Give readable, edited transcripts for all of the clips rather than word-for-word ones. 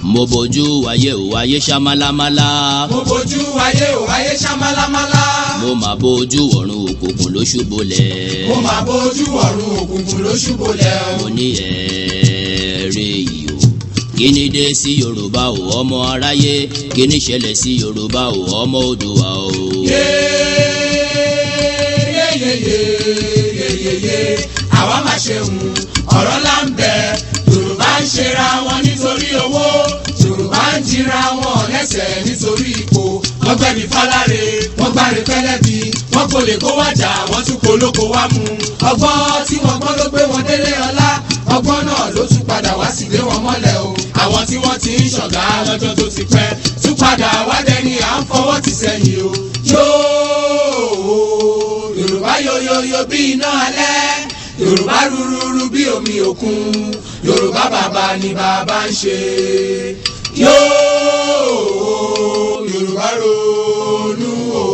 mo bójú wáyé ò wáyé ṣámálámálá. mo bójú wáyé ò wáyé ṣámálámálá. mo máa bójú ọ̀run òkùnkùn ló ṣubúlẹ̀. mo máa bójú ọ̀run òkùnkùn ló ṣubúlẹ̀ o. mo ní ẹ̀ẹ́rẹ́ yìí o. kí ni dé sí Yorùbá o ọmọ aráyé, kí ni ṣẹlẹ̀ sí Yorùbá o ọmọ Oòduà o. yeyeyeyeyeye àwa máa ṣe ọ̀rọ̀ là ń bẹ. Yorùbá ń ṣera wọn nítorí owó, Yorùbá ń jìra wọn lẹ́sẹ̀ nítorí ipò. wọ́n gbẹ̀bí fáláre, wọ́n gbáre pẹ́lẹ́bí, wọ́n kò lè kó wájà, wọ́n tún kó lóko wá mú. ọgbọ́n tí wọ́n gbọ́n ló gbé wọn délé ọlá, ọgbọ́n náà ló tún padà wá sí lé wọn mọ́lẹ̀ o. àwọn tí wọ́n ti ń ṣọ̀gá lọ́jọ́ tó ti pẹ́ tún padà wá dẹni à ń fọwọ́ tì sẹ́yìn o. Yorùbá yoyoyo bí iná alẹ́, Yorùbá rúrúrú bí omi òkun, Yorùbá bàbá ni bàbá ń ṣe. Yorùbá ronú o.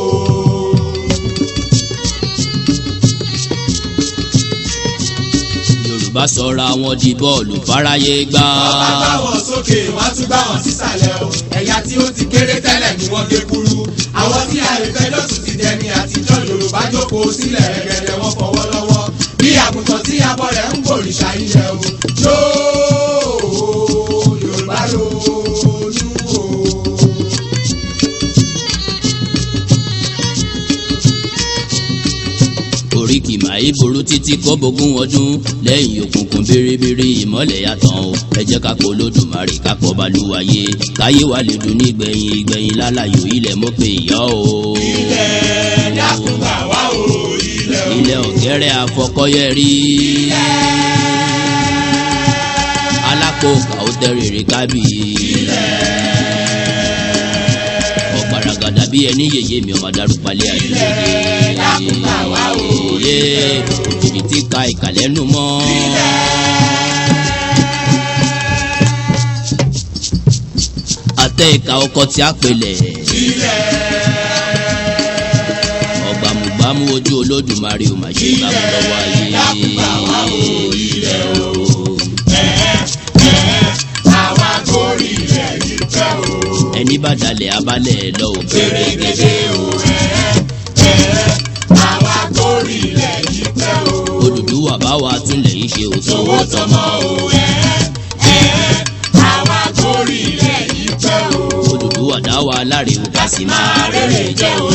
Yorùbá sọra wọn di bọ́ọ̀lù fáráyé gbá. wọ́n bá gbá wọn sókè wọ́n tún gbá wọn sísàlẹ̀ o. ẹ̀yà tí ó ti kéré tẹ́lẹ̀ ni wọ́n gé kúrú. àwọn tí àìfẹ́jọ́ tún ti dẹni àtijọ́, Yorùbá jókòó sílẹ̀ rẹ̀gẹ̀dẹ̀ wọn fọwọ́ lọ́wọ́. bí àgùntàn tí abọ́ rẹ̀ ń gbòrìṣà ilẹ̀ o. Yorùbá ronú o. oríkì màá burú títí kó bógún ọdún, lẹ́yìn òkùnkùn bèrèbèrè ìmọ́lẹ̀ yàtọ̀ o. ẹ jẹ́ ká pọ̀ Olódùmarè ká pọ̀ Balùwàyé, káyé wa lè dùn ní ìgbẹ̀yìn ìgbẹ̀yìn lálàyò ilẹ̀ mọ́ pé ìyá o. ilẹ̀ dákun gbà wá o. ilẹ̀ ọ̀gẹ́rẹ́ àfọkọ́yẹrí. alákòókà ó tẹ́rẹ̀ẹ́rẹ́ kábì. ọ̀gbàràgàdà bí ẹni yèyé mi ọmọ darúgbálẹ̀ àdúgbò òjìbì tí ka ìkàlẹ́nu mọ́. àtẹ ìka ọkọ tí a pèlè. ọgbàmùgbàmù ojú Olódùmarè ò mà ṣe gbàmù lọ́wọ́ ayé. àwa gorí ilẹ̀ yìí pẹ́ o. ẹni bá dalẹ̀ abalẹ̀ lọ ò kéré gèdè o. àwa gorí ilẹ̀ yìí pẹ́ o. Odùduwà bá wa túnlẹ̀ yìí ṣe òtún. owó tọmọ o. àwa gorí ilẹ̀ yìí pẹ́ o. Odùduwà dá wa láre o ká sì máa rere jẹ́ o.